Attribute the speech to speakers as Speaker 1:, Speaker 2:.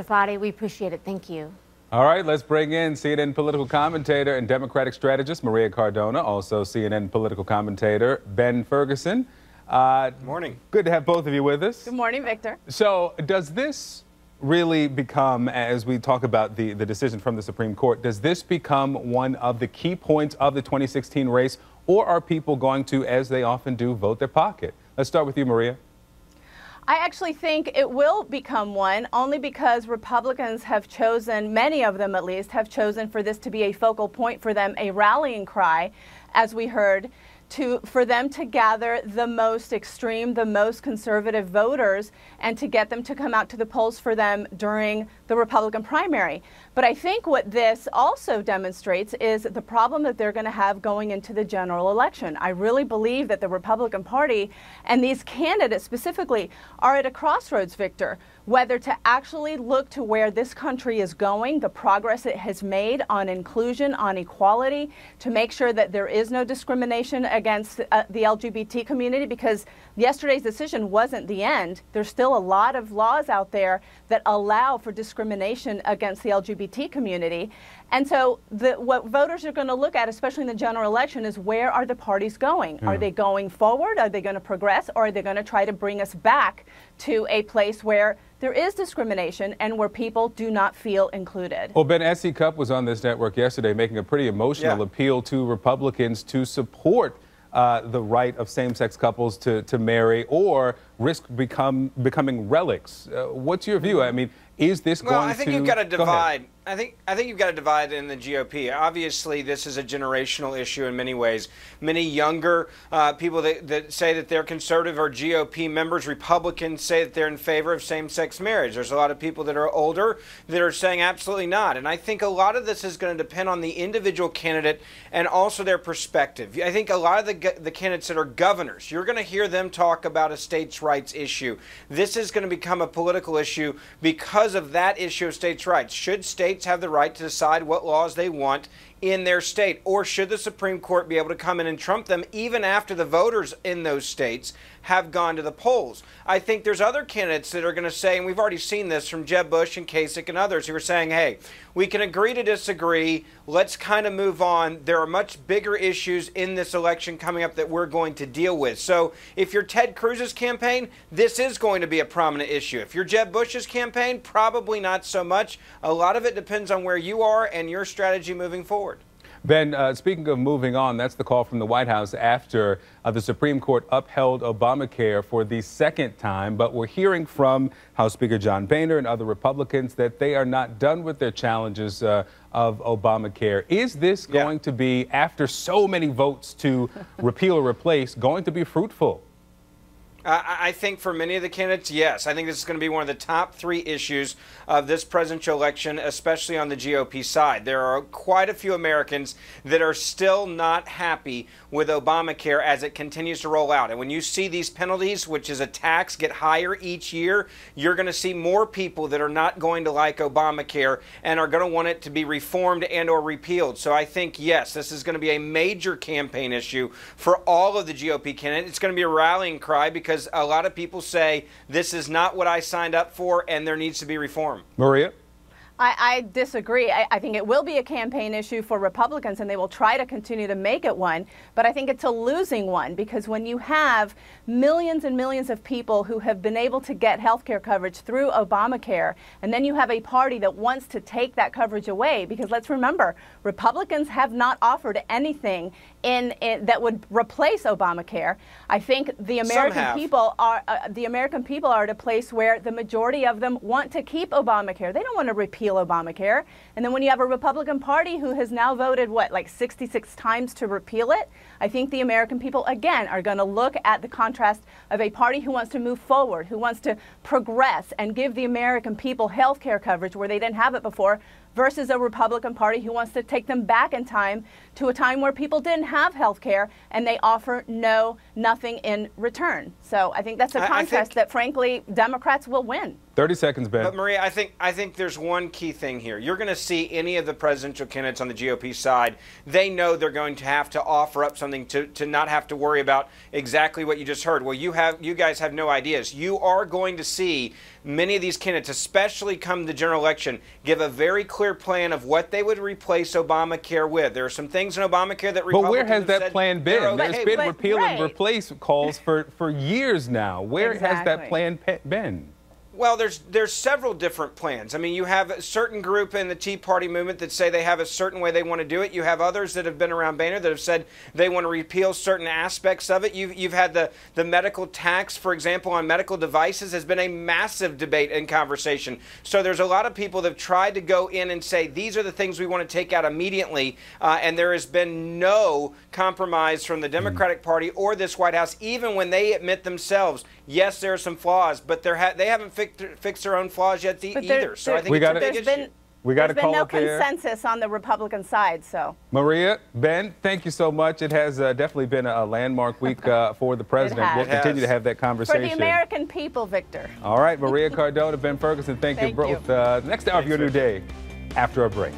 Speaker 1: Fadi, we appreciate it. Thank you.
Speaker 2: All right, let's bring in CNN political commentator and Democratic strategist Maria Cardona, also CNN political commentator Ben Ferguson.
Speaker 3: Morning.
Speaker 2: Good to have both of you with us.
Speaker 4: Good morning, Victor.
Speaker 2: So does this really become, as we talk about the decision from the Supreme Court, does this become one of the key points of the 2016 race, or are people going to, as they often do, vote their pocket? Let's start with you, Maria.
Speaker 4: I actually think it will become one, only because Republicans have chosen, many of them at least, have chosen for this to be a focal point for them, a rallying cry, as we heard, for them to gather the most extreme, the most conservative voters, and to get them to come out to the polls for them during the Republican primary. But I think what this also demonstrates is the problem that they're going to have going into the general election. I really believe that the Republican Party and these candidates specifically are at a crossroads, Victor, whether to actually look to where this country is going, the progress it has made on inclusion, on equality, to make sure that there is no discrimination against the LGBT community, because yesterday's decision wasn't the end. There's still a lot of laws out there that allow for discrimination against the LGBT community. And so what voters are going to look at, especially in the general election, is where are the parties going? Are they going forward? Are they going to progress? Or are they going to try to bring us back to a place where there is discrimination and where people do not feel included?
Speaker 2: Well, Ben, S.C. Cupp was on this network yesterday making a pretty emotional appeal to Republicans to support the right of same-sex couples to marry or risk becoming relics. What's your view? I mean, is this going to...
Speaker 3: Well, I think you've got to divide. I think you've got to divide in the GOP. Obviously, this is a generational issue in many ways. Many younger people that say that they're conservative are GOP members. Republicans say that they're in favor of same-sex marriage. There's a lot of people that are older that are saying absolutely not. And I think a lot of this is going to depend on the individual candidate and also their perspective. I think a lot of the candidates that are governors, you're going to hear them talk about a states' rights issue. This is going to become a political issue because of that issue of states' rights. Should states have the right to decide what laws they want in their state, or should the Supreme Court be able to come in and trump them even after the voters in those states have gone to the polls? I think there's other candidates that are going to say, and we've already seen this from Jeb Bush and Kasich and others, who are saying, hey, we can agree to disagree, let's kind of move on. There are much bigger issues in this election coming up that we're going to deal with. So if you're Ted Cruz's campaign, this is going to be a prominent issue. If you're Jeb Bush's campaign, probably not so much. A lot of it depends on where you are and your strategy moving forward.
Speaker 2: Ben, speaking of moving on, that's the call from the White House after the Supreme Court upheld Obamacare for the second time. But we're hearing from House Speaker John Boehner and other Republicans that they are not done with their challenges of Obamacare. Is this going to be, after so many votes to repeal or replace, going to be fruitful?
Speaker 3: I think for many of the candidates, yes. I think this is going to be one of the top 3 issues of this presidential election, especially on the GOP side. There are quite a few Americans that are still not happy with Obamacare as it continues to roll out. And when you see these penalties, which is a tax, get higher each year, you're going to see more people that are not going to like Obamacare and are going to want it to be reformed and or repealed. So I think, yes, this is going to be a major campaign issue for all of the GOP candidates. It's going to be a rallying cry because a lot of people say this is not what I signed up for and there needs to be reform.
Speaker 2: Maria?
Speaker 4: I disagree. I think it will be a campaign issue for Republicans, and they will try to continue to make it one. But I think it's a losing one, because when you have millions and millions of people who have been able to get health care coverage through Obamacare, and then you have a party that wants to take that coverage away, because let's remember, Republicans have not offered anything that would replace Obamacare. I think the American people are at a place where the majority of them want to keep Obamacare. They don't want to repeal Obamacare. And then when you have a Republican Party who has now voted, like 66 times to repeal it, I think the American people, again, are going to look at the contrast of a party who wants to move forward, who wants to progress and give the American people health care coverage where they didn't have it before, versus a Republican Party who wants to take them back in time to a time where people didn't have health care and they offer nothing in return. So I think that's a contest that, frankly, Democrats will win.
Speaker 2: 30 seconds, Ben.
Speaker 3: But Maria, I think there's one key thing here. You're going to see any of the presidential candidates on the GOP side, they know they're going to have to offer up something to not have to worry about exactly what you just heard. Well, you guys have no ideas. You are going to see many of these candidates, especially come the general election, give a very clear plan of what they would replace Obamacare with. There are some things in Obamacare that Republicans
Speaker 2: But where has
Speaker 3: have
Speaker 2: that plan been?
Speaker 3: okay.
Speaker 2: There's been repeal and replace calls for years now. Where has that plan been?
Speaker 3: Well, there's several different plans. I mean, you have a certain group in the Tea Party movement that say they have a certain way they want to do it. You have others that have been around Boehner that have said they want to repeal certain aspects of it. You've had the medical tax, for example, on medical devices has been a massive debate and conversation. So there's a lot of people that have tried to go in and say these are the things we want to take out immediately, and there has been no compromise from the Democratic Party or this White House, even when they admit themselves, yes, there are some flaws, but they haven't fixed their own flaws yet either. So I think it's a big issue.
Speaker 2: There's been
Speaker 4: no consensus on the Republican side. So
Speaker 2: Maria, Ben, thank you so much. It has definitely been a landmark week for the president. We'll continue to have that conversation.
Speaker 4: For the American people, Victor.
Speaker 2: All right, Maria Cardona, Ben Ferguson, thank you both. Next hour of your new day after a break.